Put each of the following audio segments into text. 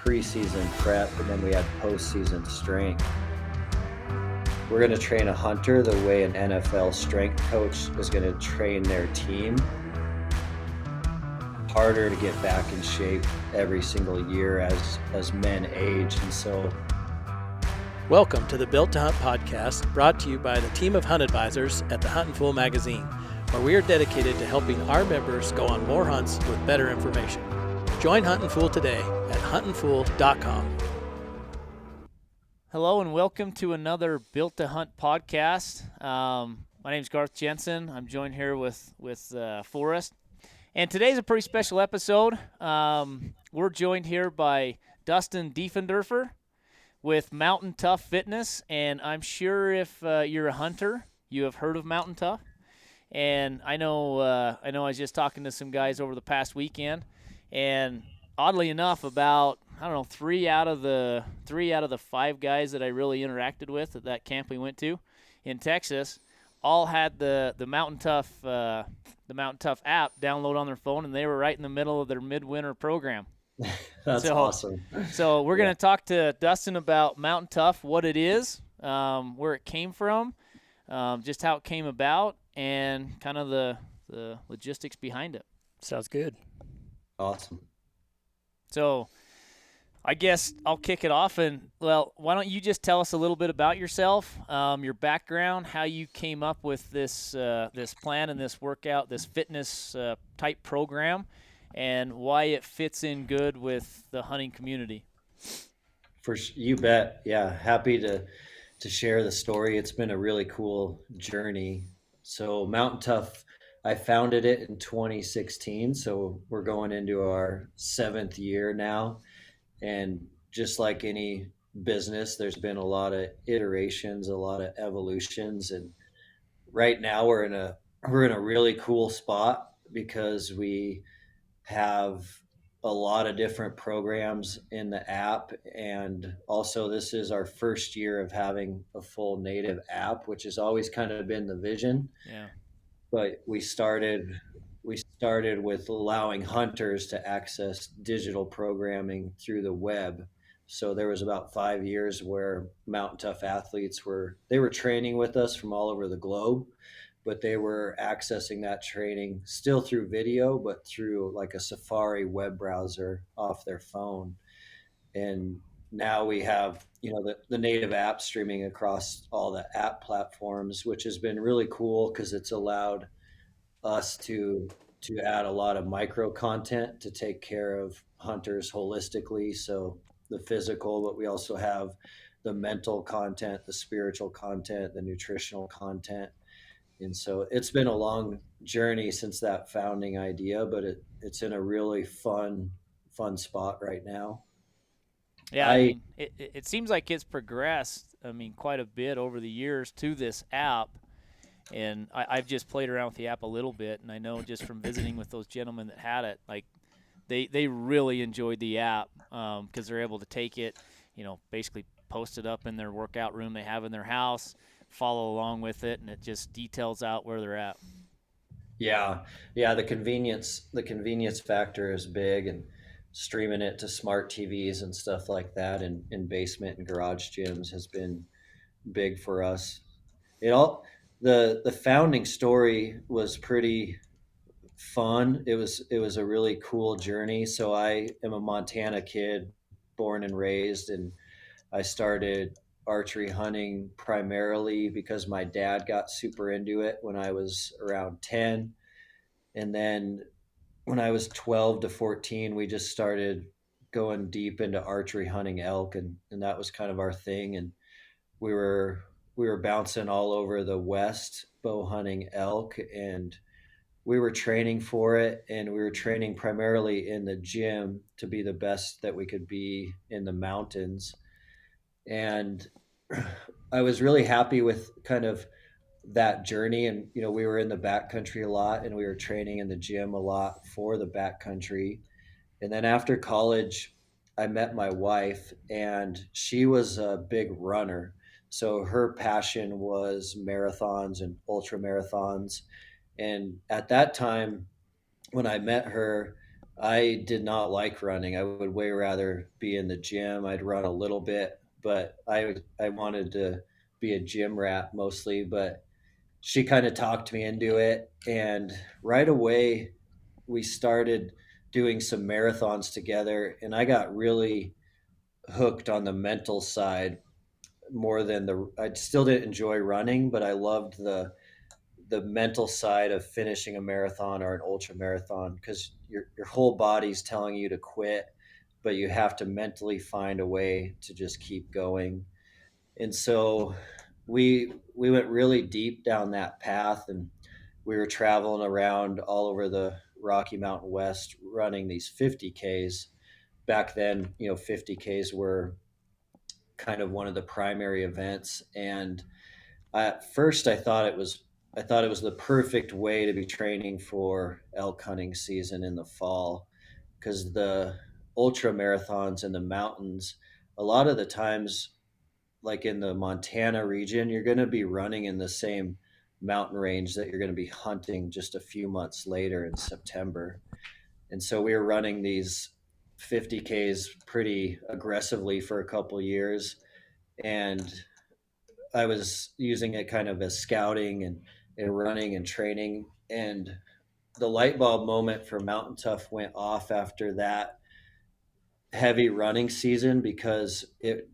preseason prep, and then we had postseason strength. We're going to train a hunter the way an NFL strength coach is going to train their team. Harder to get back in shape every single year as men age, and so welcome to the Built to Hunt podcast, brought to you by the team of hunt advisors at the Huntin magazine, where we are dedicated to helping our members go on more hunts with better information. Join Huntin today at huntinfool.com. Hello and welcome to another Built to Hunt podcast. My name is Garth Jenson. I'm joined here with Forrest. And today's a pretty special episode. We're joined here by Dustin Diefenderfer with MTNTOUGH Fitness. And I'm sure if you're a hunter, you have heard of MTNTOUGh. And I know I was just talking to some guys over the past weekend. And oddly enough, about three out of the 5 guys that I really interacted with at that camp we went to in Texas all had the MTNTOUGH app download on their phone, and they were right in the middle of their midwinter program. That's awesome. So we're going to talk to Dustin about MTNTOUGH, what it is, where it came from, just how it came about, and kind of the logistics behind it. Sounds good. Awesome. So I guess I'll kick it off, and why don't you just tell us a little bit about yourself, your background, how you came up with this plan and this workout, this fitness type program, and why it fits in good with the hunting community. You bet. Yeah, happy to share the story. It's been a really cool journey. So MTNTOUGH, I founded it in 2016, so we're going into our 7th year now. And just like any business, there's been a lot of iterations, a lot of evolutions. And right now we're in a really cool spot because we have a lot of different programs in the app. And also this is our first year of having a full native app, which has always kind of been the vision. Yeah. But we started with allowing hunters to access digital programming through the web. So there was about 5 years where MTNTOUGH athletes were training with us from all over the globe, but they were accessing that training still through video, but through like a Safari web browser off their phone. And now we have, the native app streaming across all the app platforms, which has been really cool because it's allowed us to add a lot of micro content to take care of hunters holistically. So the physical, but we also have the mental content, the spiritual content, the nutritional content. And so it's been a long journey since that founding idea, but it's in a really fun spot right now. Yeah, it seems like it's progressed, quite a bit over the years to this app. And I've just played around with the app a little bit, and I know just from visiting with those gentlemen that had it, like they really enjoyed the app because they're able to take it, basically post it up in their workout room they have in their house, follow along with it, and it just details out where they're at. Yeah, the convenience factor is big, and streaming it to smart TVs and stuff like that in basement and garage gyms has been big for us. The founding story was pretty fun. It was a really cool journey. So I am a Montana kid, born and raised, and I started archery hunting primarily because my dad got super into it when I was around 10. And then when I was 12 to 14, we just started going deep into archery hunting elk, and that was kind of our thing. And we were bouncing all over the West bow hunting elk, and we were training for it, and we were training primarily in the gym to be the best that we could be in the mountains. And I was really happy with kind of that journey. And we were in the backcountry a lot, and we were training in the gym a lot for the backcountry. And then after college, I met my wife, and she was a big runner. So her passion was marathons and ultra marathons. And at that time, when I met her, I did not like running. I would way rather be in the gym. I'd run a little bit, but I wanted to be a gym rat mostly, but she kind of talked me into it, and right away we started doing some marathons together, and I got really hooked on the mental side more than the I still didn't enjoy running, but I loved the mental side of finishing a marathon or an ultra marathon, because your whole body's telling you to quit, but you have to mentally find a way to just keep going. And so we went really deep down that path, and we were traveling around all over the Rocky Mountain West running these 50Ks. Back then, 50Ks were kind of one of the primary events, and at first I thought it was the perfect way to be training for elk hunting season in the fall, because the ultra marathons in the mountains, a lot of the times, like in the Montana region, you're going to be running in the same mountain range that you're going to be hunting just a few months later in September. And so we were running these 50Ks pretty aggressively for a couple years, and I was using it kind of as scouting and running and training. And the light bulb moment for Mountain Tough went off after that heavy running season, because it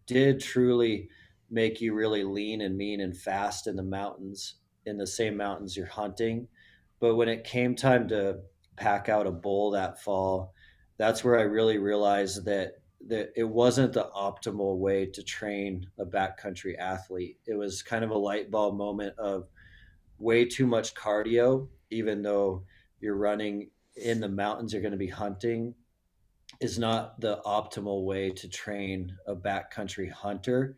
did truly make you really lean and mean and fast in the mountains, in the same mountains you're hunting. But when it came time to pack out a bull that fall, that's where I really realized that it wasn't the optimal way to train a backcountry athlete. It was kind of a light bulb moment of way too much cardio, even though you're running in the mountains, you're going to be hunting, is not the optimal way to train a backcountry hunter.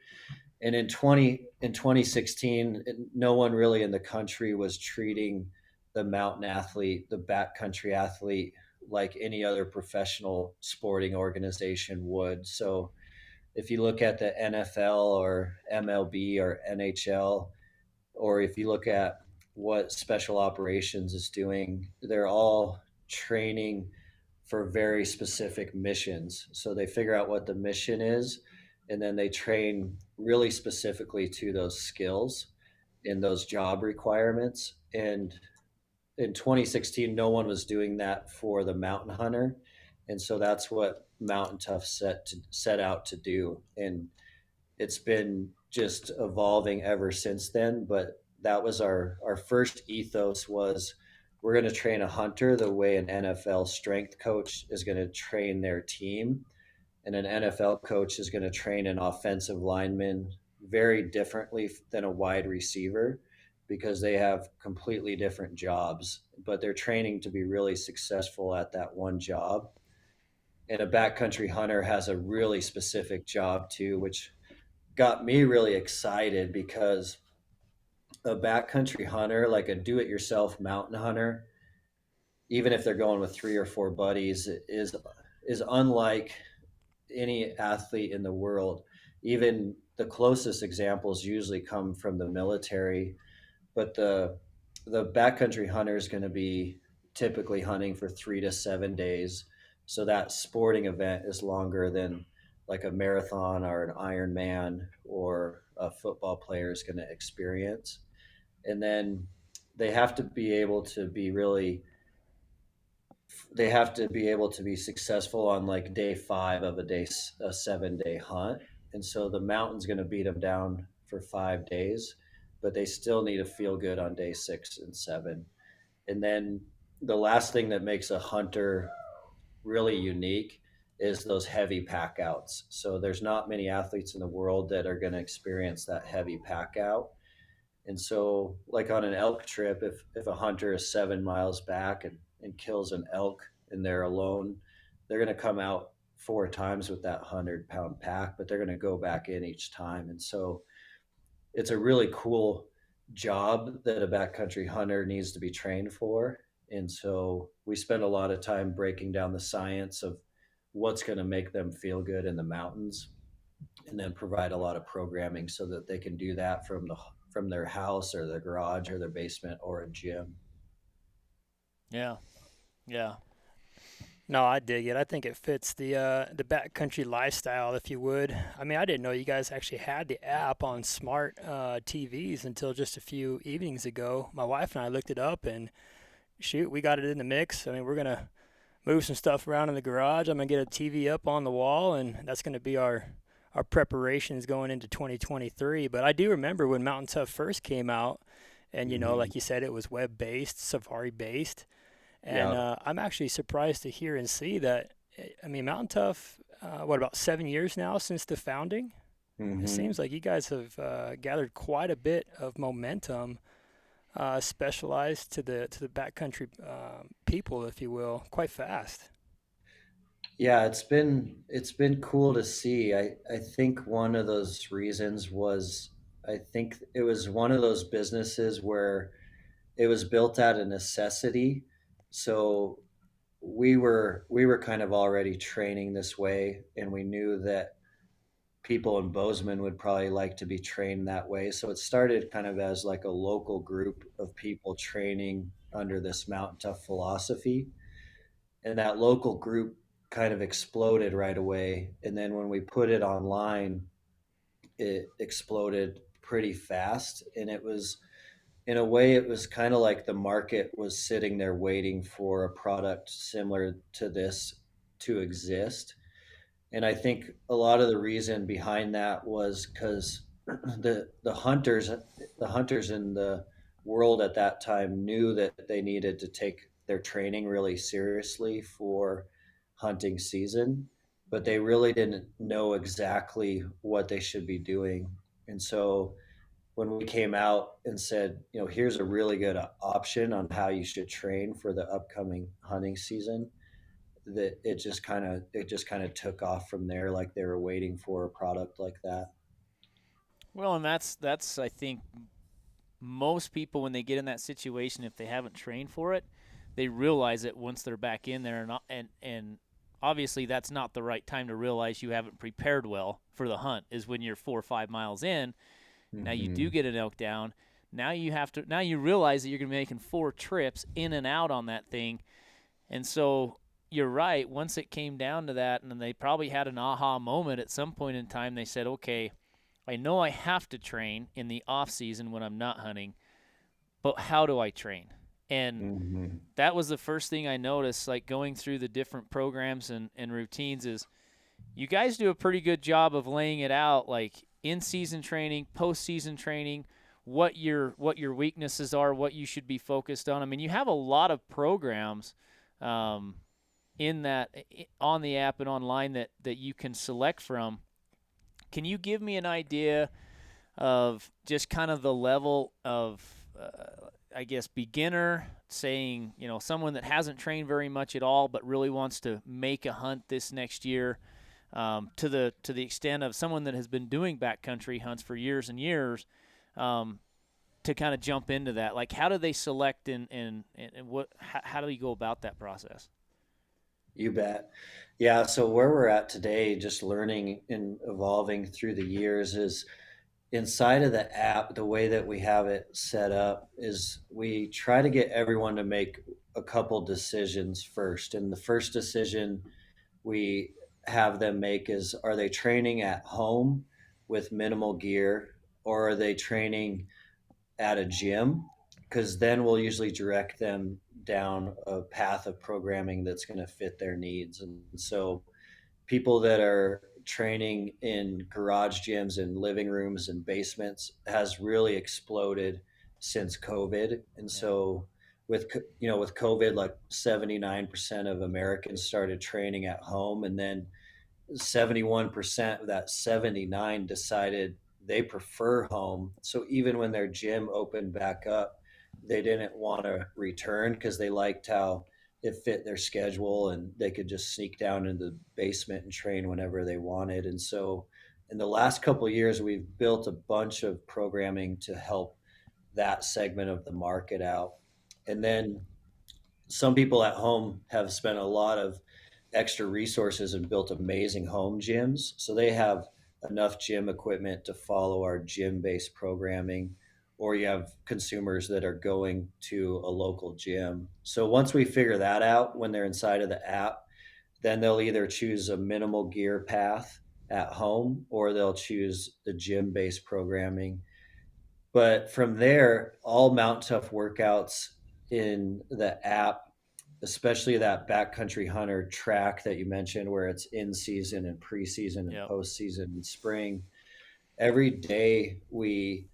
And in 2016, no one really in the country was treating the mountain athlete, the backcountry athlete, like any other professional sporting organization would. So if you look at the NFL or MLB or NHL, or if you look at what special operations is doing, they're all training for very specific missions. So they figure out what the mission is, and then they train really specifically to those skills and those job requirements. And in 2016, no one was doing that for the mountain hunter. And so that's what Mountain Tough set out to do. And it's been just evolving ever since then. But that was our first ethos was, we're going to train a hunter the way an NFL strength coach is going to train their team, and an NFL coach is going to train an offensive lineman very differently than a wide receiver, because they have completely different jobs, but they're training to be really successful at that one job. And a backcountry hunter has a really specific job too, which got me really excited, because a backcountry hunter, like a do-it-yourself mountain hunter, even if they're going with 3 or 4 buddies, is unlike any athlete in the world. Even the closest examples usually come from the military, but the backcountry hunter is going to be typically hunting for 3 to 7 days. So that sporting event is longer than like a marathon or an Ironman or a football player is going to experience. And then they have to be able to be really they have to be able to be successful on like day 5 of a 7-day hunt. And so the mountain's going to beat them down for 5 days, but they still need to feel good on day 6 and 7. And then the last thing that makes a hunter really unique is those heavy pack outs. So there's not many athletes in the world that are going to experience that heavy pack out. And so, like on an elk trip, if a hunter is 7 miles back and kills an elk and they're alone, they're going to come out 4 times with that 100-pound pack, but they're going to go back in each time. And so it's a really cool job that a backcountry hunter needs to be trained for. And so we spend a lot of time breaking down the science of what's going to make them feel good in the mountains, and then provide a lot of programming so that they can do that from their house or their garage or their basement or a gym. Yeah. Yeah. No, I dig it. I think it fits the backcountry lifestyle, if you would. I mean, I didn't know you guys actually had the app on smart TVs until just a few evenings ago. My wife and I looked it up, and shoot, we got it in the mix. I mean, we're gonna move some stuff around in the garage. I'm gonna get a TV up on the wall, and that's gonna be our preparations going into 2023. But I do remember when Mountain Tough first came out, and Hmm. like you said, it was web based, Safari based, and Yeah. I'm actually surprised to hear and see that. I mean, Mountain Tough, what about 7 years now since the founding? It Hmm. seems like you guys have gathered quite a bit of momentum, specialized to the backcountry people, if you will, quite fast. Yeah, it's been cool to see. I think one of those reasons was I think it was one of those businesses where it was built out of necessity. So we were kind of already training this way, and we knew that people in Bozeman would probably like to be trained that way. So it started kind of as like a local group of people training under this mountain tough philosophy. And that local group kind of exploded right away. And then when we put it online, it exploded pretty fast. And it was, in a way, it was kind of like the market was sitting there waiting for a product similar to this to exist. And I think a lot of the reason behind that was because the hunters in the world at that time knew that they needed to take their training really seriously for hunting season, but they really didn't know exactly what they should be doing. And so when we came out and said, here's a really good option on how you should train for the upcoming hunting season, that it just kind of took off from there, like they were waiting for a product like that. Well, and that's I think most people when they get in that situation, if they haven't trained for it, they realize it once they're back in there, and obviously that's not the right time to realize you haven't prepared well for the hunt. Is when you're 4 or 5 miles in. Now you do Hmm. get an elk down. Now you realize that you're going to be making 4 trips in and out on that thing, and so you're right. Once it came down to that, and then they probably had an aha moment at some point in time. They said, "Okay, I know I have to train in the off season when I'm not hunting, but how do I train?" And Hmm. that was the first thing I noticed, like going through the different programs and routines, is you guys do a pretty good job of laying it out, like in season training, post season training, what your weaknesses are, what you should be focused on. I mean, you have a lot of programs um, in that on the app and online that you can select from. Can you give me an idea of just kind of the level of, I guess, beginner, saying, someone that hasn't trained very much at all but really wants to make a hunt this next year, to the extent of someone that has been doing backcountry hunts for years and years, um, to kind of jump into that? Like, how do they select, and what, how do you go about that process? You bet. Yeah, so where we're at today, just learning and evolving through the years, is inside of the app. The way that we have it set up is we try to get everyone to make a couple decisions first. And the first decision we have them make is, are they training at home with minimal gear, or are they training at a gym? Because then we'll usually direct them down a path of programming that's going to fit their needs. And so people that are training in garage gyms and living rooms and basements has really exploded since COVID. And Yeah. so with COVID, like 79% of Americans started training at home, and then 71% of that 79 decided they prefer home. So even when their gym opened back up, they didn't want to return because they liked how it fit their schedule, and they could just sneak down into the basement and train whenever they wanted. And so in the last couple of years, we've built a bunch of programming to help that segment of the market out. And then some people at home have spent a lot of extra resources and built amazing home gyms. So they have enough gym equipment to follow our gym based programming, or you have consumers that are going to a local gym. So once we figure that out when they're inside of the app, then they'll either choose a minimal gear path at home or they'll choose the gym based programming. But from there, all Mount Tough workouts in the app, especially that backcountry hunter track that you mentioned, where it's in season and preseason and Yep. postseason and spring, every day we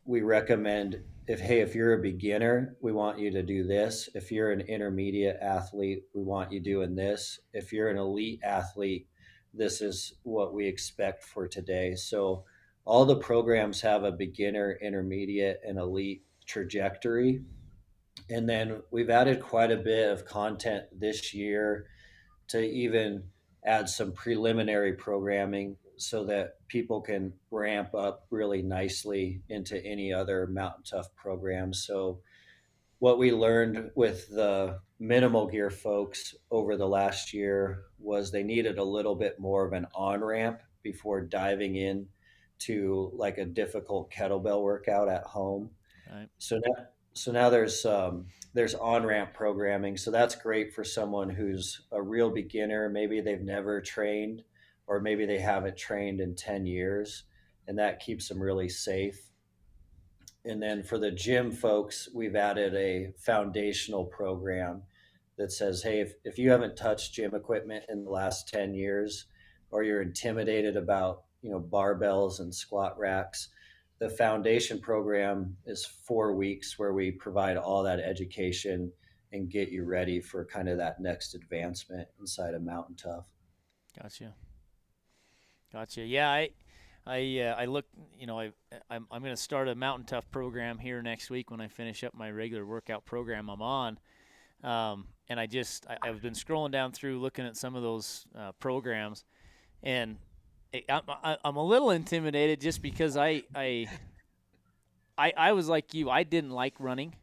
recommend if you're a beginner, we want you to do this. If you're an intermediate athlete, we want you doing this. If you're an elite athlete, this is what we expect for today. So all the programs have a beginner, intermediate, and elite trajectory. And then we've added quite a bit of content this year to even add some preliminary programming so that people can ramp up really nicely into any other Mountain Tough programs. So what we learned with the minimal gear folks over the last year was they needed a little bit more of an on ramp before diving in to like a difficult kettlebell workout at home. Right. So now there's on ramp programming. So that's great for someone who's a real beginner. Maybe they've never trained, or maybe they haven't trained in 10 years, and that keeps them really safe. And then for the gym folks, we've added a foundational program that says, hey, if you haven't touched gym equipment in the last 10 years, or you're intimidated about, barbells and squat racks, the foundation program is 4 weeks where we provide all that education and get you ready for kind of that next advancement inside of Mountain Tough. Gotcha. Yeah, I look. I'm going to start a Mountain Tough program here next week when I finish up my regular workout program I'm on. And I've been scrolling down through looking at some of those programs, and I'm a little intimidated just because I was like you. I didn't like running,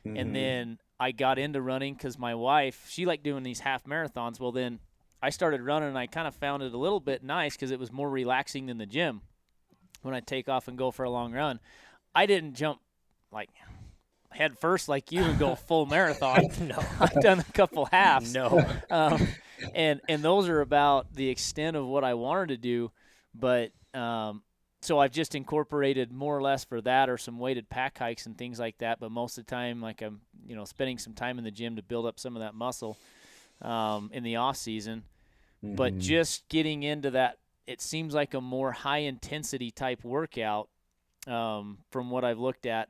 and then I got into running because my wife, she liked doing these half marathons. Well, then I started running, and I kind of found it a little bit nice because it was more relaxing than the gym when I take off and go for a long run. I didn't jump like head first like you and go full marathon. No. I've done a couple halves. No. And those are about the extent of what I wanted to do. But so I've just incorporated more or less for that or some weighted pack hikes and things like that. But most of the time, like I'm, spending some time in the gym to build up some of that muscle in the off season. But just getting into that, it seems like a more high intensity type workout from what I've looked at.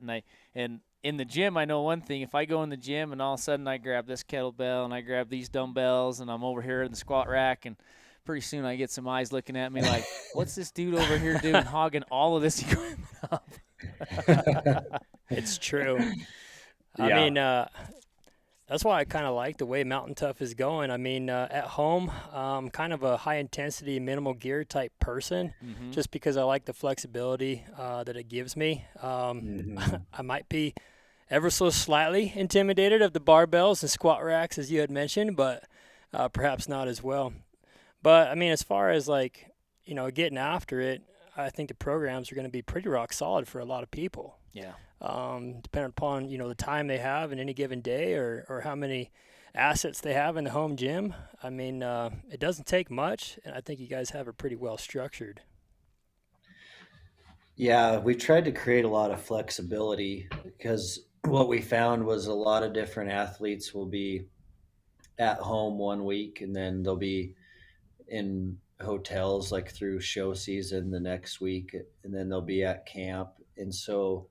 And in the gym, I know one thing. If I go in the gym and all of a sudden I grab this kettlebell and I grab these dumbbells and I'm over here in the squat rack, and pretty soon I get some eyes looking at me like, what's this dude over here doing hogging all of this equipment up? It's true. Yeah. I mean, that's why I kind of like the way Mountain Tough is going. I mean, at home, kind of a high-intensity, minimal gear type person, just because I like the flexibility that it gives me. I might be ever so slightly intimidated of the barbells and squat racks, as you had mentioned, but perhaps not as well. But, I mean, as far as, like, getting after it, I think the programs are going to be pretty rock solid for a lot of people. Yeah. Depending upon, the time they have in any given day or how many assets they have in the home gym. I mean, it doesn't take much, and I think you guys have it pretty well structured. Yeah, we tried to create a lot of flexibility because what we found was a lot of different athletes will be at home 1 week and then they'll be in hotels like through show season the next week, and then they'll be at camp. And so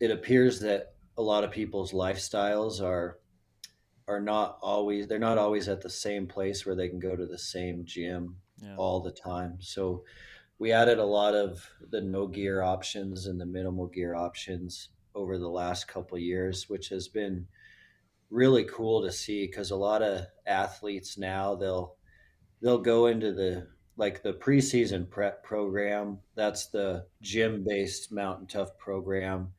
it appears that a lot of people's lifestyles are not always, they're not always at the same place where they can go to the same gym all the time. So we added a lot of the no gear options and the minimal gear options over the last couple of years, which has been really cool to see because a lot of athletes now they'll go into the preseason prep program. That's the gym based Mountain Tough program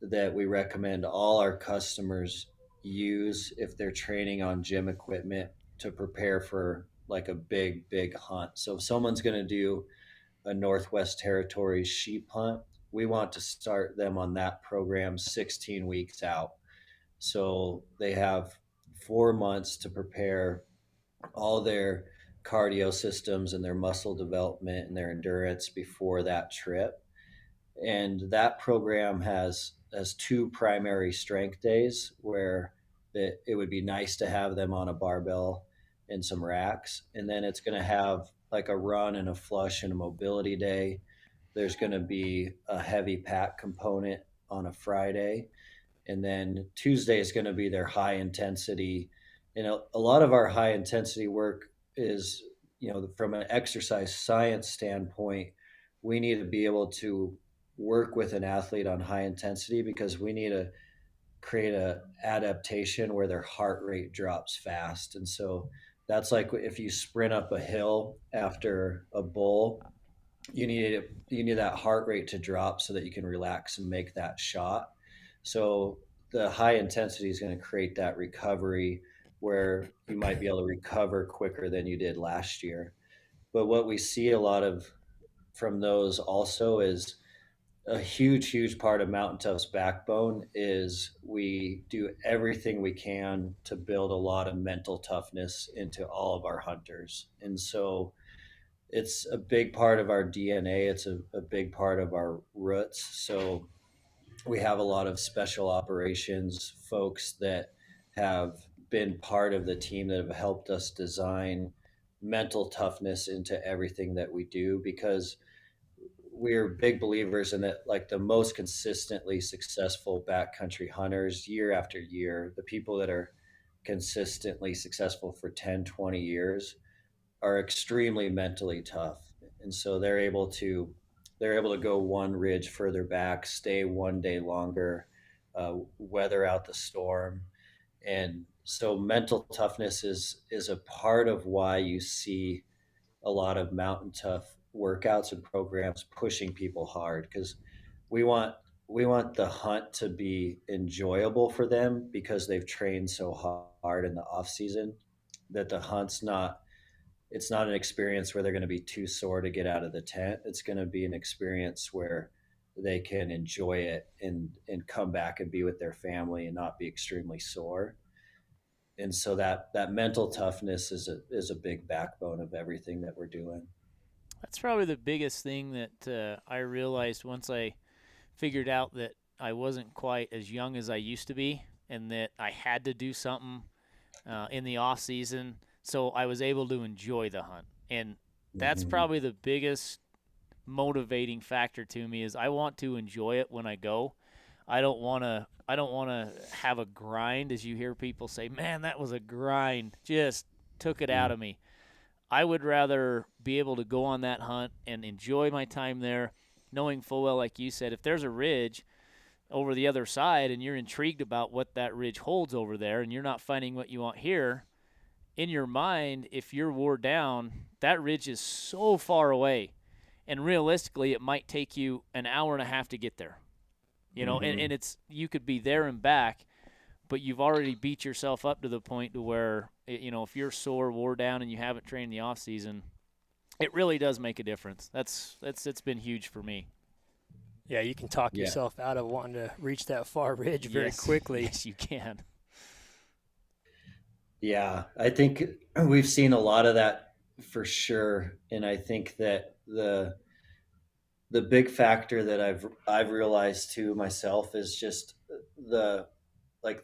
that we recommend all our customers use if they're training on gym equipment to prepare for like a big hunt. So if someone's going to do a Northwest Territories sheep hunt, we want to start them on that program 16 weeks out. So they have 4 months to prepare all their cardio systems and their muscle development and their endurance before that trip. And that program has two primary strength days where it would be nice to have them on a barbell and some racks, and then it's going to have like a run and a flush and a mobility day. There's going to be a heavy pack component on a Friday, and then Tuesday is going to be their high intensity. And a lot of our high intensity work is, from an exercise science standpoint, we need to be able to work with an athlete on high intensity because we need to create a adaptation where their heart rate drops fast. And so that's like if you sprint up a hill after a bull, you need that heart rate to drop so that you can relax and make that shot. So the high intensity is going to create that recovery where you might be able to recover quicker than you did last year. But what we see a lot of from those also is a huge part of Mountain Tough's backbone is we do everything we can to build a lot of mental toughness into all of our hunters. And so it's a big part of our DNA. It's a big part of our roots. So we have a lot of special operations folks that have been part of the team that have helped us design mental toughness into everything that we do because we're big believers in that, like the most consistently successful backcountry hunters year after year, the people that are consistently successful for 10, 20 years are extremely mentally tough. And so they're able to go one ridge further back, stay one day longer, weather out the storm. And so mental toughness is a part of why you see a lot of mountain tough workouts and programs pushing people hard because we want we want the hunt to be enjoyable for them because they've trained so hard in the off season that the hunt's not it's not an experience where they're going to be too sore to get out of the tent. It's going to be an experience where they can enjoy it and come back and be with their family and not be extremely sore. And so that mental toughness is a big backbone of everything that we're doing. That's probably the biggest thing that I realized once I figured out that I wasn't quite as young as I used to be, and that I had to do something in the off season so I was able to enjoy the hunt. And that's Mm-hmm. probably the biggest motivating factor to me is I want to enjoy it when I go. I don't want to have a grind, as you hear people say, man, that was a grind. Just took it out of me. I would rather be able to go on that hunt and enjoy my time there, knowing full well, like you said, if there's a ridge over the other side and you're intrigued about what that ridge holds over there and you're not finding what you want here, in your mind, if you're wore down, that ridge is so far away. And realistically, it might take you an hour and a half to get there. Mm-hmm. And it's you could be there and back, but you've already beat yourself up to the point to where if you're sore, wore down, and you haven't trained in the off season, it really does make a difference. That's it's been huge for me. Yeah, you can talk Yeah. yourself out of wanting to reach that far ridge very Yes, quickly. yes, you can. Yeah, I think we've seen a lot of that for sure, and I think that the big factor that I've realized too myself is just the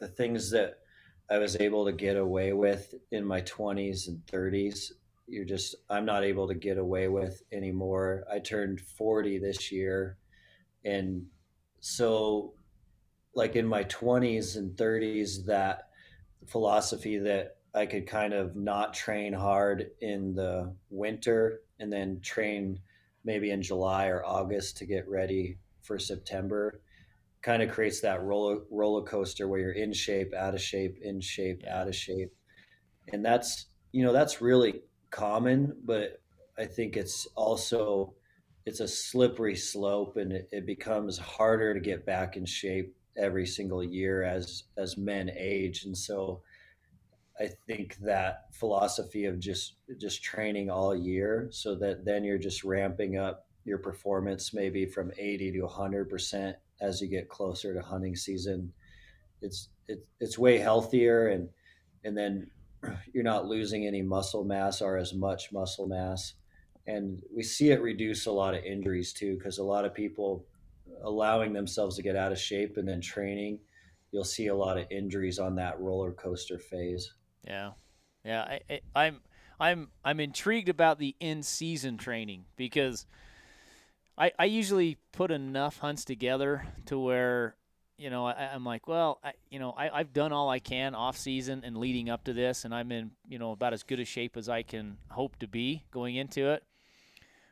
the things that I was able to get away with in my 20s and 30s. I'm not able to get away with anymore. I turned 40 this year, and so like in my 20s and 30s, that philosophy that I could kind of not train hard in the winter and then train maybe in July or August to get ready for September kind of creates that roller coaster where you're in shape, out of shape, in shape, Yeah. out of shape. And that's really common, but I think it's a slippery slope and it becomes harder to get back in shape every single year as men age. And so I think that philosophy of just training all year so that then you're just ramping up your performance maybe from 80 to 100% as you get closer to hunting season. It's way healthier, and then you're not losing any muscle mass or as much muscle mass. And we see it reduce a lot of injuries too, because a lot of people allowing themselves to get out of shape and then training, you'll see a lot of injuries on that roller coaster phase. Yeah, yeah. I'm intrigued about the in-season training because I usually put enough hunts together to where, I'm like, well, I've done all I can off season and leading up to this, and I'm in, about as good a shape as I can hope to be going into it.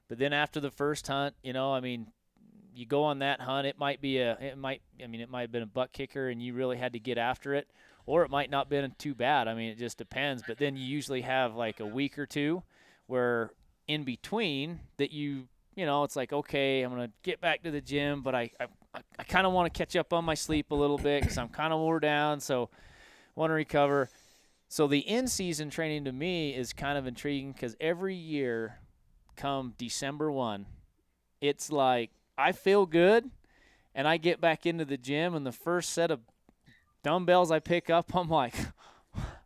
But then after the first hunt, you go on that hunt, it might have been a butt kicker and you really had to get after it, or it might not have been too bad. I mean, it just depends. But then you usually have like a week or two where in between that it's like, okay, I'm going to get back to the gym, but I kind of want to catch up on my sleep a little bit because I'm kind of wore down, so want to recover. So the in-season training to me is kind of intriguing because every year come December 1, it's like I feel good and I get back into the gym and the first set of dumbbells I pick up, I'm like,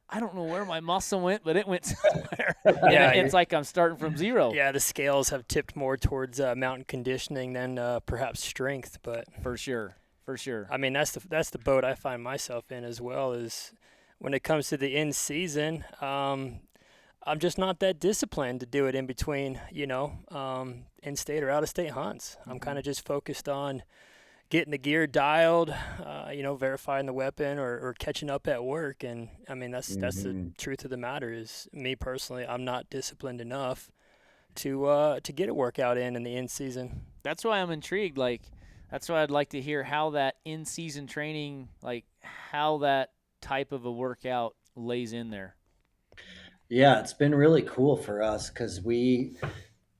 I don't know where my muscle went, but it went somewhere. Yeah, and it's like I'm starting from zero. Yeah, the scales have tipped more towards mountain conditioning than perhaps strength, but For sure. I mean that's the boat I find myself in as well. Is when it comes to the in season, I'm just not that disciplined to do it in between, in-state or out-of-state hunts. I'm kind of just focused on getting the gear dialed, verifying the weapon or catching up at work. And I mean, that's the truth of the matter is me personally, I'm not disciplined enough to get a workout in the in-season. That's why I'm intrigued. Like, that's why I'd like to hear how that in-season training, like how that type of a workout lays in there. Yeah, it's been really cool for us because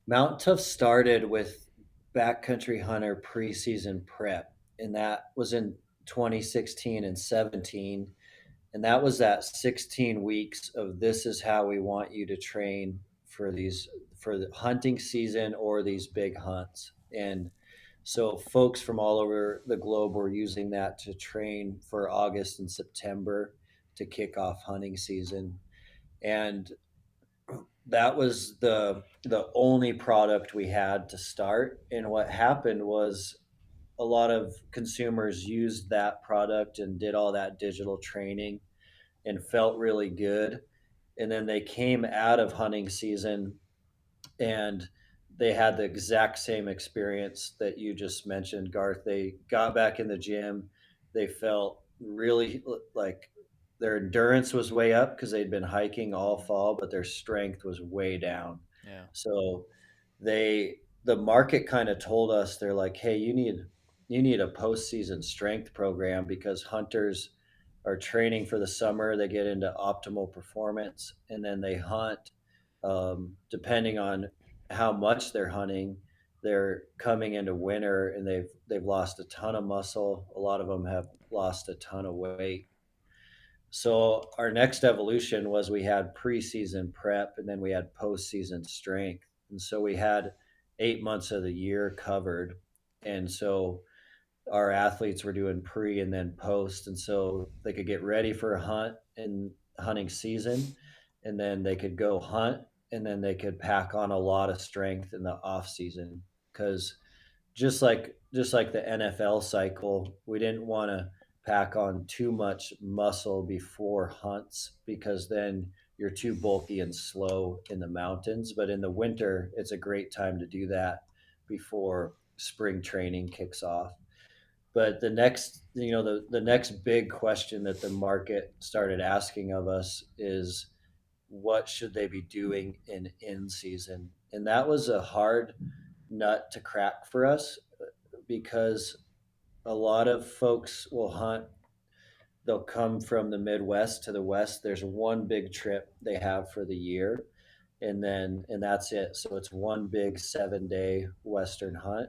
Mount Tough started with Backcountry Hunter preseason prep, and that was in 2016 and 17. And that was that 16 weeks of this is how we want you to train for the hunting season or these big hunts. And so folks from all over the globe were using that to train for August and September to kick off hunting season. And that was the only product we had to start. And what happened was a lot of consumers used that product and did all that digital training and felt really good. And then they came out of hunting season and they had the exact same experience that you just mentioned, Garth. They got back in the gym. They felt really like their endurance was way up because they'd been hiking all fall, but their strength was way down. Yeah. So the market kind of told us, they're like, hey, you need a postseason strength program because hunters are training for the summer. They get into optimal performance and then they hunt. Depending on how much they're hunting, they're coming into winter and they've lost a ton of muscle. A lot of them have lost a ton of weight. So our next evolution was we had preseason prep and then we had postseason strength. And so we had 8 months of the year covered. And so our athletes were doing pre and then post. And so they could get ready for a hunt in hunting season and then they could go hunt and then they could pack on a lot of strength in the off season. Because just like the NFL cycle, we didn't want to pack on too much muscle before hunts because then you're too bulky and slow in the mountains. But in the winter, it's a great time to do that before spring training kicks off. But the next big question that the market started asking of us is what should they be doing in season? And that was a hard nut to crack for us because a lot of folks will hunt. They'll come from the Midwest to the West. There's one big trip they have for the year, and that's it. So it's one big 7 day Western hunt.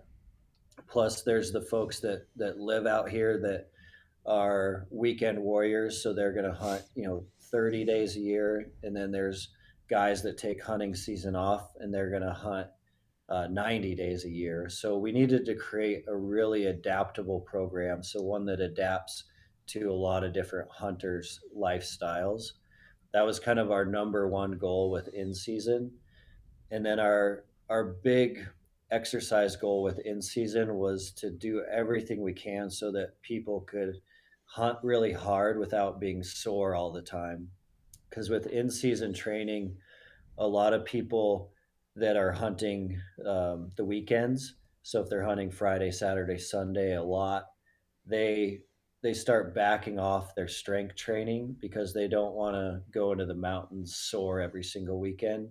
Plus, there's the folks that live out here that are weekend warriors, so they're going to hunt 30 days a year, and then there's guys that take hunting season off and they're going to hunt 90 days a year. So we needed to create a really adaptable program, so one that adapts to a lot of different hunters' lifestyles. that was kind of our number one goal with in season. And then our big exercise goal with in season was to do everything we can so that people could hunt really hard without being sore all the time. Because with in season training, a lot of people that are hunting the weekends, so if they're hunting Friday, Saturday, Sunday a lot, they they start backing off their strength training because they don't want to go into the mountains sore every single weekend.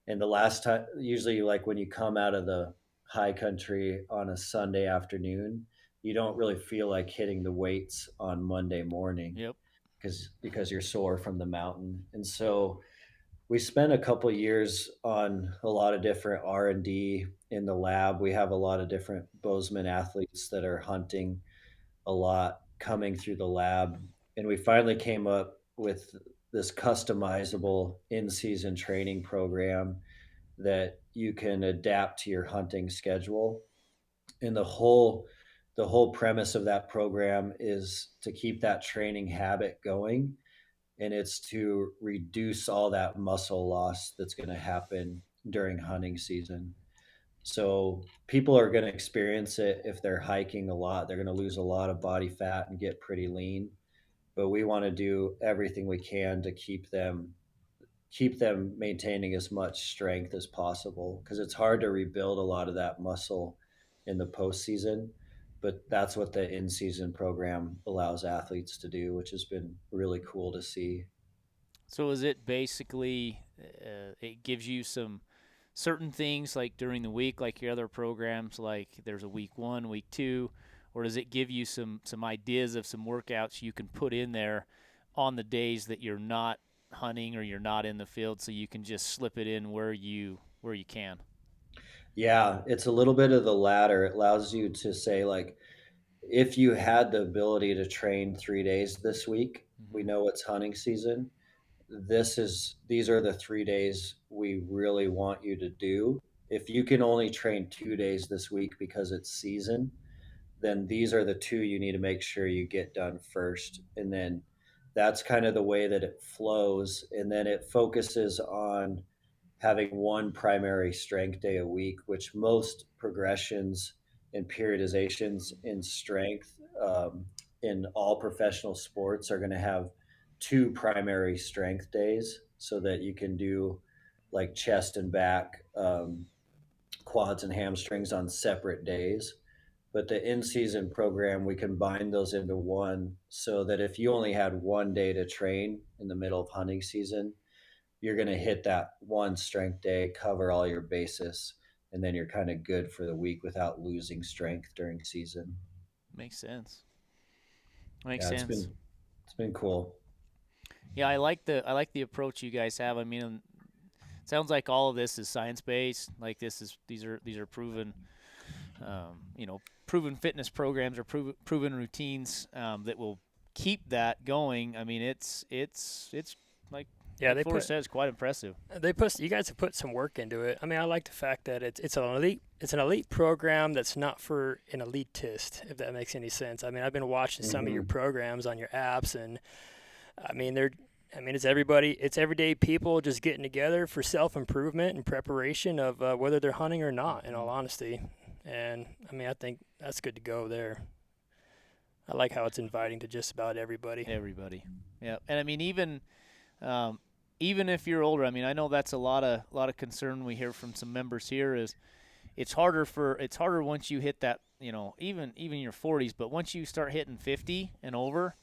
And the last time, usually, like when you come out of the high country on a Sunday afternoon, you don't really feel like hitting the weights on Monday morning Yep. because you're sore from the mountain. And so we spent a couple years on a lot of different R&D in the lab. We have a lot of different Bozeman athletes that are hunting a lot coming through the lab, and we finally came up with this customizable in-season training program that you can adapt to your hunting schedule. And the whole premise of that program is to keep that training habit going, and it's to reduce all that muscle loss that's going to happen during hunting season. So people are going to experience it if they're hiking a lot. They're going to lose a lot of body fat and get pretty lean. But we want to do everything we can to keep them maintaining as much strength as possible, because it's hard to rebuild a lot of that muscle in the postseason. But that's what the in-season program allows athletes to do, which has been really cool to see. So is it basically it gives you some certain things like during the week, like your other programs, like there's a week 1, week 2, or does it give you some ideas of some workouts you can put in there on the days that you're not hunting or you're not in the field, so you can just slip it in where you can? Yeah, it's a little bit of the latter. It allows you to say, like, if you had the ability to train 3 days this week, we Mm-hmm. know it's hunting season. These are the 3 days we really want you to do. If you can only train 2 days this week because it's season, then these are the two you need to make sure you get done first. And then that's kind of the way that it flows. And then it focuses on having one primary strength day a week, which most progressions and periodizations in strength in all professional sports are going to have two primary strength days so that you can do like chest and back, quads and hamstrings on separate days. But the in season program, we combine those into one so that if you only had one day to train in the middle of hunting season, you're going to hit that one strength day, cover all your bases, and then you're kind of good for the week without losing strength during season. Makes sense. Makes Yeah, it's sense. been it's been cool. Yeah, I like the approach you guys have. I mean, it sounds like all of this is science based. Like these are proven, proven fitness programs or proven routines that will keep that going. I mean, it's like Yeah, like Forrest says, quite impressive. you guys have put some work into it. I mean, I like the fact that it's an elite program that's not for an elitist, if that makes any sense. I mean, I've been watching some of your Hmm. programs on your apps, and I mean, it's everybody, it's everyday people just getting together for self improvement and preparation of whether they're hunting or not. In all honesty, and I mean, I think that's good to go there. I like how it's inviting to just about everybody. Everybody, yeah. And I mean, um, even if you're older, I mean, I know that's a lot of concern we hear from some members here is it's harder once you hit that, even your 40s, but once you start hitting 50 and over,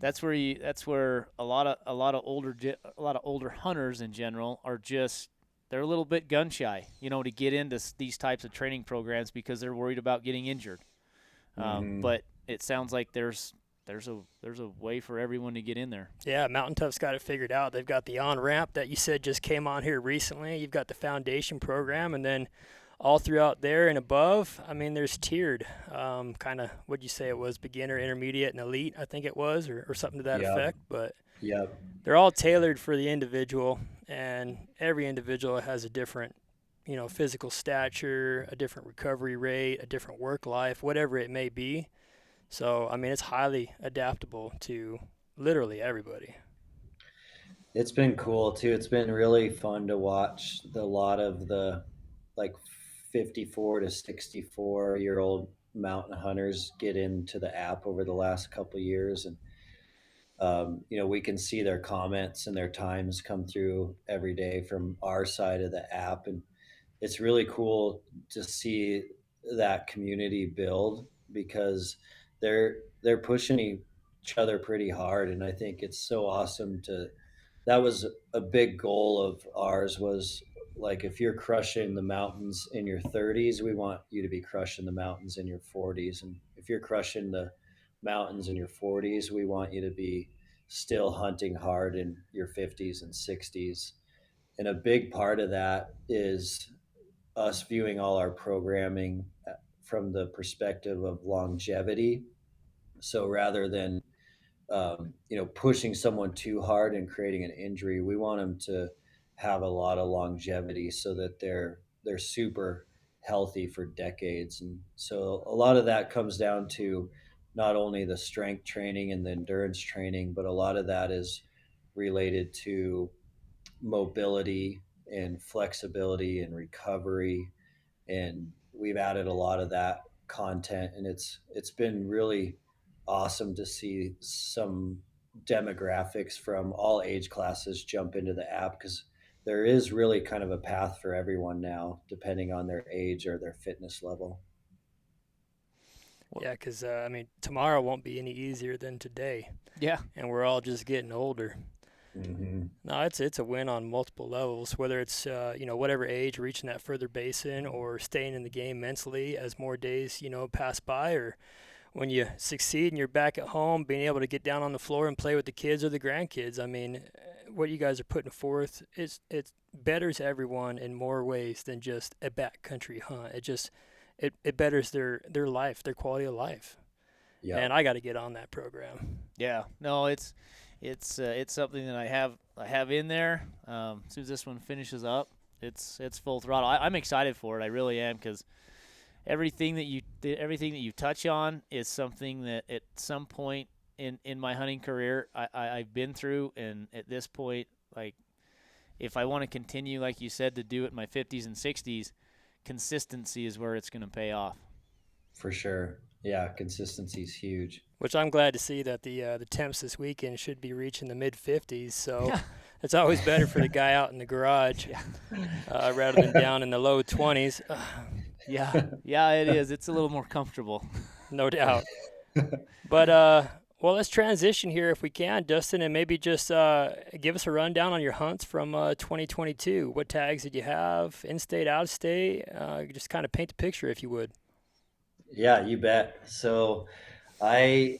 that's where a lot of older hunters in general are just, they're a little bit gun shy, to get into these types of training programs because they're worried about getting injured. Hmm. But it sounds like there's a way for everyone to get in there. Yeah, Mountain Tough's got it figured out. They've got the on ramp that you said just came on here recently. You've got the foundation program, and then all throughout there and above, I mean, there's tiered, kind of, what'd you say it was, beginner, intermediate, and elite, I think it was, or something to that Yep. effect. But Yep. they're all tailored for the individual, and every individual has a different, physical stature, a different recovery rate, a different work life, whatever it may be. So, I mean, it's highly adaptable to literally everybody. It's been cool too. It's been really fun to watch a lot of the like 54 to 64-year-old mountain hunters get into the app over the last couple of years. And we can see their comments and their times come through every day from our side of the app, and it's really cool to see that community build because they're pushing each other pretty hard, and I think it's so awesome to. That was a big goal of ours was like if you're crushing the mountains in your 30s, we want you to be crushing the mountains in your 40s, and if you're crushing the mountains in your 40s, we want you to be still hunting hard in your 50s and 60s. And a big part of that is us viewing all our programming from the perspective of longevity. So rather than pushing someone too hard and creating an injury, we want them to have a lot of longevity so that they're super healthy for decades. And so a lot of that comes down to not only the strength training and the endurance training, but a lot of that is related to mobility and flexibility and recovery, and we've added a lot of that content, and it's been really awesome to see some demographics from all age classes jump into the app because there is really kind of a path for everyone now depending on their age or their fitness level. Yeah, because I mean, tomorrow won't be any easier than today, Yeah. and we're all just getting older. Mm-hmm. No, it's a win on multiple levels. Whether it's whatever age, reaching that further basin, or staying in the game mentally as more days pass by, or when you succeed and you're back at home, being able to get down on the floor and play with the kids or the grandkids. I mean, what you guys are putting forth is it betters everyone in more ways than just a backcountry hunt. It betters their life, their quality of life. Yeah. And I got to get on that program. Yeah. No, it's something that I have in there. As soon as this one finishes up, it's full throttle. I'm excited for it. I really am because everything that you touch on is something that at some point in my hunting career I've been through, and at this point, like if I want to continue, like you said, to do it in my 50s and 60s, consistency is where it's going to pay off. For sure. Yeah, consistency is huge. Which I'm glad to see that the temps this weekend should be reaching the mid 50s. So it's always better for the guy out in the garage rather than down in the low 20s. Yeah, it is. It's a little more comfortable. No doubt. But well, let's transition here if we can, Dustin, and maybe just give us a rundown on your hunts from 2022. What tags did you have? In-state, out-of-state? Just kind of paint the picture, if you would. Yeah, you bet. So I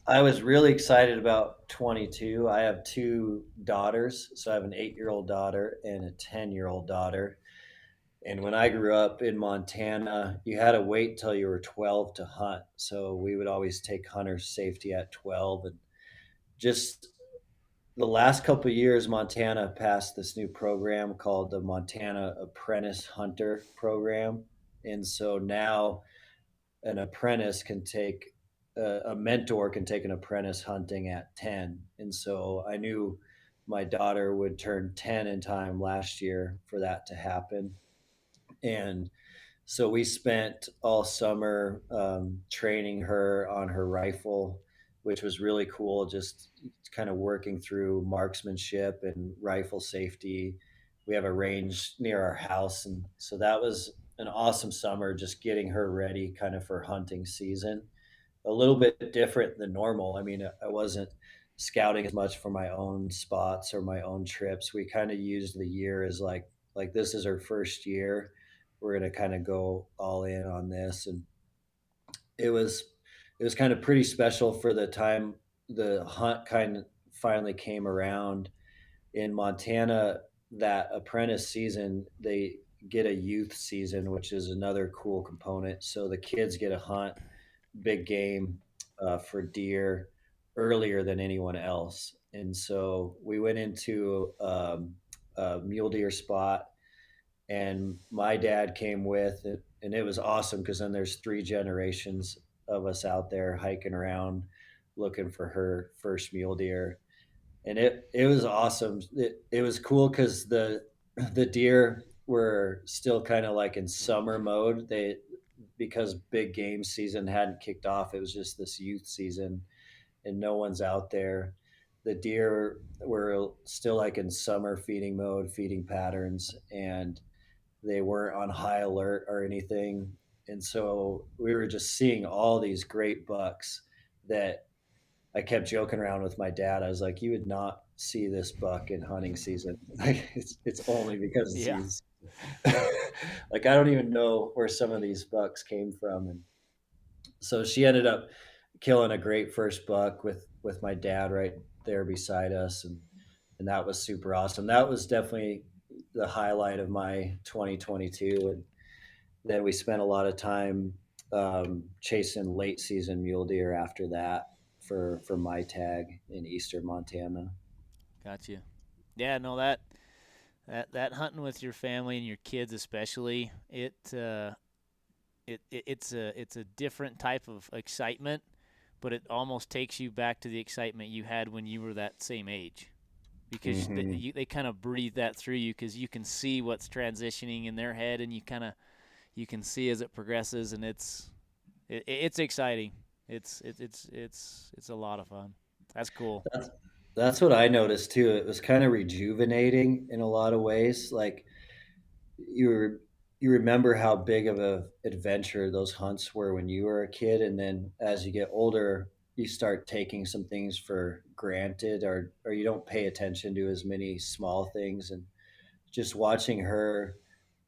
I was really excited about 22. I have two daughters. So I have an 8-year-old daughter and a 10-year-old daughter. And when I grew up in Montana, you had to wait till you were 12 to hunt. So we would always take hunter safety at 12. And just the last couple of years, Montana passed this new program called the Montana Apprentice Hunter Program. And so now an apprentice can take a mentor can take an apprentice hunting at 10. And so I knew my daughter would turn 10 in time last year for that to happen. And so we spent all summer training her on her rifle, which was really cool, just kind of working through marksmanship and rifle safety. We have a range near our house, and so that was an awesome summer, just getting her ready kind of for hunting season. A little bit different than normal. I mean, I wasn't scouting as much for my own spots or my own trips. We kind of used the year as like this is our first year. We're going to kind of go all in on this, and it was it was kind of pretty special for the time the hunt kind of finally came around in Montana. That apprentice season, they get a youth season, which is another cool component. So the kids get to hunt big game for deer earlier than anyone else. And so we went into a mule deer spot, and my dad came with it, and it was awesome because then there's 3 generations of us out there hiking around looking for her first mule deer. and it was awesome. It was cool because the deer were still kind of like in summer mode. They because big game season hadn't kicked off. It was just this youth season, and no one's out there. The deer were still like in summer feeding mode, feeding patterns, and they weren't on high alert or anything. And so we were just seeing all these great bucks that I kept joking around with my dad. I was like, "You would not see this buck in hunting season. Like it's only because it's Yeah. season." Like I don't even know where some of these bucks came from. And so she ended up killing a great first buck with my dad right there beside us, and that was super awesome. That was definitely the highlight of my 2022. And then we spent a lot of time chasing late season mule deer after that for my tag in eastern Montana. Gotcha. Yeah, no, that hunting with your family and your kids especially, it's a different type of excitement, but it almost takes you back to the excitement you had when you were that same age, because they kind of breathe that through you, because you can see what's transitioning in their head, and you can see as it progresses, and it's exciting. It's a lot of fun. That's cool. That's what I noticed too. It was kind of rejuvenating in a lot of ways. Like you were, you remember how big of a adventure those hunts were when you were a kid, and then as you get older, you start taking some things for granted, or you don't pay attention to as many small things. And just watching her,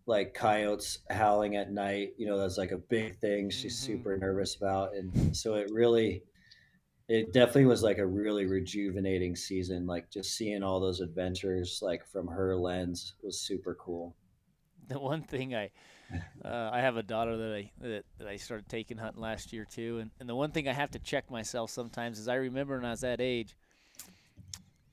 like coyotes howling at night, that's like a big thing she's Hmm. super nervous about. And so it definitely was like a really rejuvenating season. Like just seeing all those adventures, like from her lens, was super cool. The one thing I have a daughter that I started taking hunting last year too, and the one thing I have to check myself sometimes is I remember when I was that age,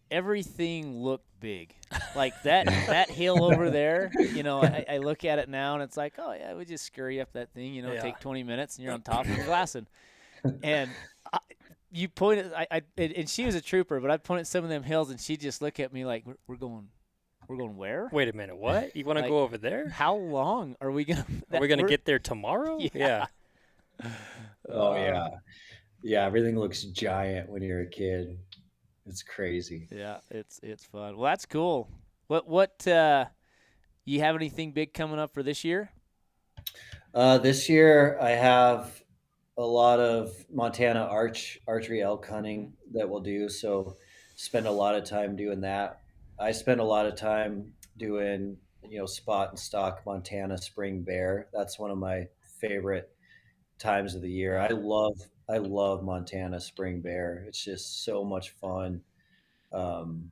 everything looked big. Like that hill over there, I look at it now and it's like, oh yeah, we just scurry up that thing, Yeah. take 20 minutes and you're on top and you're glassing. And you pointed, and she was a trooper, but I pointed some of them hills and she just looked at me like, we're going where? Wait a minute, what? You want to Like, go over there? how long are we gonna? Are we gonna get there tomorrow? Yeah. Oh yeah, yeah. Everything looks giant when you're a kid. It's crazy. Yeah, it's fun. Well, that's cool. What you have anything big coming up for this year? This year I have a lot of Montana archery elk hunting that we'll do. So spend a lot of time doing that. I spend a lot of time doing, spot and stock Montana spring bear. That's one of my favorite times of the year. I love Montana spring bear. It's just so much fun. Um,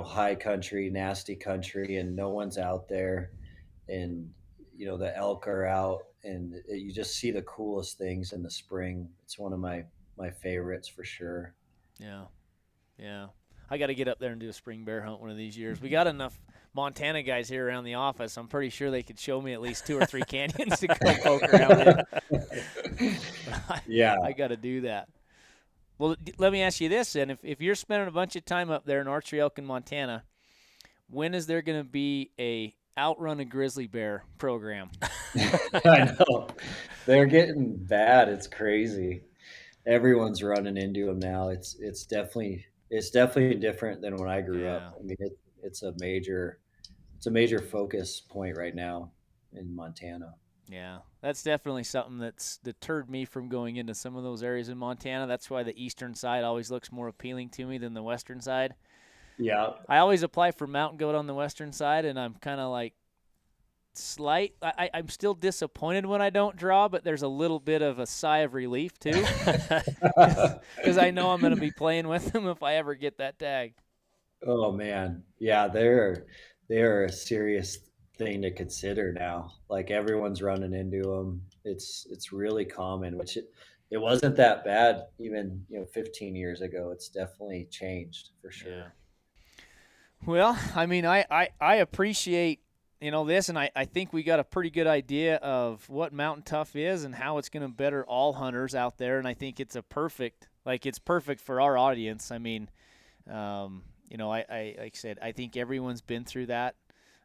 high country, nasty country, and no one's out there, and the elk are out, and you just see the coolest things in the spring. It's one of my favorites for sure. Yeah, yeah. I got to get up there and do a spring bear hunt one of these years. We got enough Montana guys here around the office. I'm pretty sure they could show me at least 2 or 3 canyons to go poke around in. Yeah. I got to do that. Well, let me ask you this then. If you're spending a bunch of time up there in archery elk in Montana, when is there going to be a outrun a grizzly bear program? I know. They're getting bad. It's crazy. Everyone's running into them now. It's definitely different than when I grew up. I mean, it's a major focus point right now in Montana. Yeah, that's definitely something that's deterred me from going into some of those areas in Montana. That's why the eastern side always looks more appealing to me than the western side. Yeah. I always apply for mountain goat on the western side, and I'm kind of like I'm still disappointed when I don't draw, but there's a little bit of a sigh of relief too, because I know I'm going to be playing with them if I ever get that tag. Oh man. Yeah, they're a serious thing to consider now. Like everyone's running into them. It's really common, which it wasn't that bad even 15 years ago. It's definitely changed for sure. Yeah. Well, I mean, I appreciate this, and I think we got a pretty good idea of what Mountain Tough is and how it's going to better all hunters out there. And I think it's perfect for our audience. I mean, I like I said, I think everyone's been through that,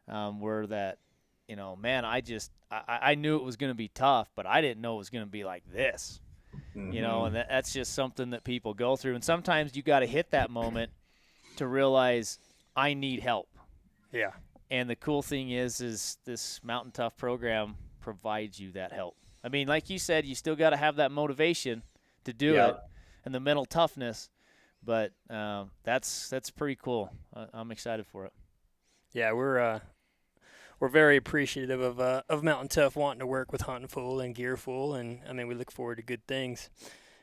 where that, man, I knew it was going to be tough, but I didn't know it was going to be like this, and that's just something that people go through. And sometimes you got to hit that moment to realize I need help. Yeah. And the cool thing is this Mountain Tough program provides you that help. I mean, like you said, you still got to have that motivation to do it and the mental toughness, but that's pretty cool. I'm excited for it. Yeah, we're very appreciative of Mountain Tough wanting to work with Huntin and Gearful, and I mean we look forward to good things.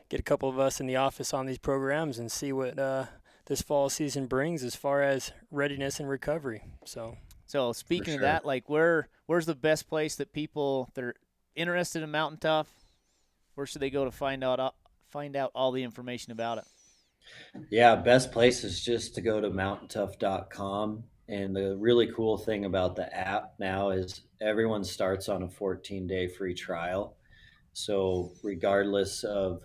Get a couple of us in the office on these programs and see what this fall season brings as far as readiness and recovery. So speaking of that, like where's the best place that people that are interested in Mountain Tough, where should they go to find out all the information about it? Yeah, best place is just to go to MTNTOUGH.com. And the really cool thing about the app now is everyone starts on a 14-day free trial. So regardless of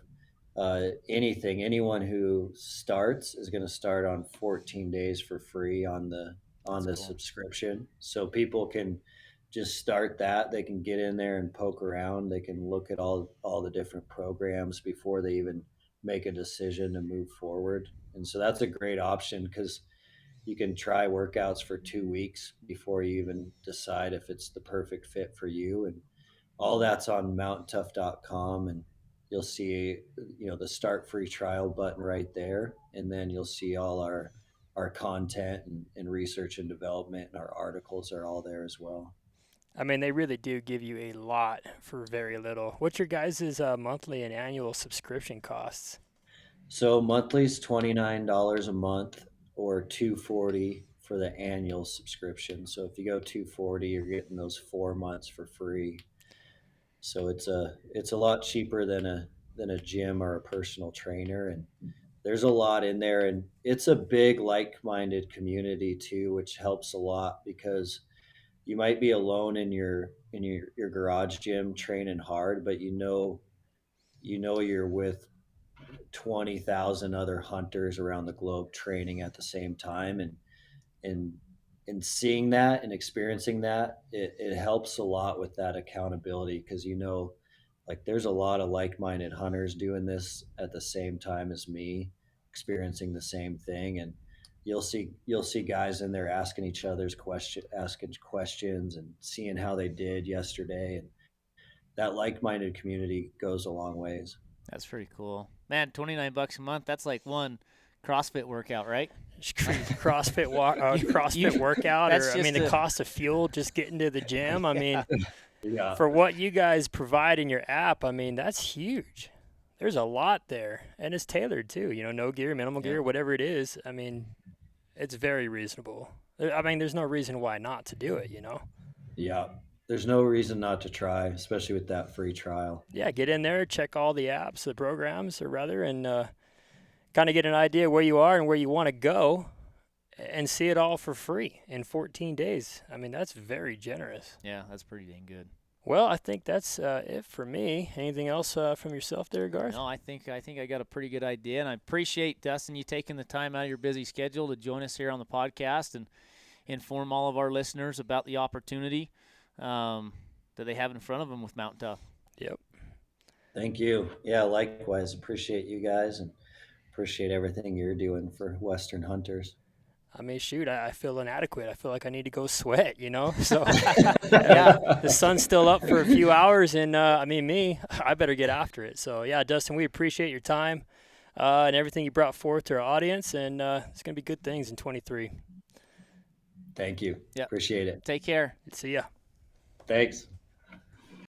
anything, anyone who starts is going to start on 14 days for free on the Cool. subscription. So people can just start that. They can get in there and poke around. They can look at all the different programs before they even make a decision to move forward. And so that's a great option because you can try workouts for 2 weeks before you even decide if it's the perfect fit for you. And all that's on MTNTOUGH.com, and you'll see, the start free trial button right there. And then you'll see all our content and research and development, and our articles are all there as well. I mean, they really do give you a lot for very little. What's your guys' monthly and annual subscription costs? So monthly's $29 a month, or $240 for the annual subscription. So if you go $240, you're getting those 4 months for free. So it's a lot cheaper than a gym or a personal trainer, and there's a lot in there, and it's a big like-minded community too, which helps a lot because you might be alone in your garage gym training hard, but you're with 20,000 other hunters around the globe training at the same time, and seeing that and experiencing that, it helps a lot with that accountability because like there's a lot of like-minded hunters doing this at the same time as me, experiencing the same thing. And you'll see guys in there asking questions and seeing how they did yesterday, and that like-minded community goes a long ways. That's pretty cool, man. $29 a month. That's like one CrossFit workout, right? CrossFit workout, or I mean the cost of fuel just getting to the gym. I mean, for what you guys provide in your app, I mean that's huge. There's a lot there, and it's tailored too. No gear, minimal gear, whatever it is. I mean, it's very reasonable. I mean, there's no reason why not to do it. Yeah. There's no reason not to try, especially with that free trial. Yeah, get in there, check all the apps, the programs, or rather, and kind of get an idea where you are and where you want to go, and see it all for free in 14 days. I mean, that's very generous. Yeah, that's pretty dang good. Well, I think that's it for me. Anything else from yourself there, Garth? No, I think I got a pretty good idea, and I appreciate, Dustin, you taking the time out of your busy schedule to join us here on the podcast and inform all of our listeners about the opportunity that they have in front of them with Mountain Tough. Yep. Thank you. Yeah, likewise. Appreciate you guys and appreciate everything you're doing for Western hunters. I mean, shoot, I feel inadequate. I feel like I need to go sweat, So, yeah, the sun's still up for a few hours, and I better get after it. So, yeah, Dustin, we appreciate your time and everything you brought forth to our audience, and it's going to be good things in 23. Thank you. Yep. Appreciate it. Take care. See ya. Thanks.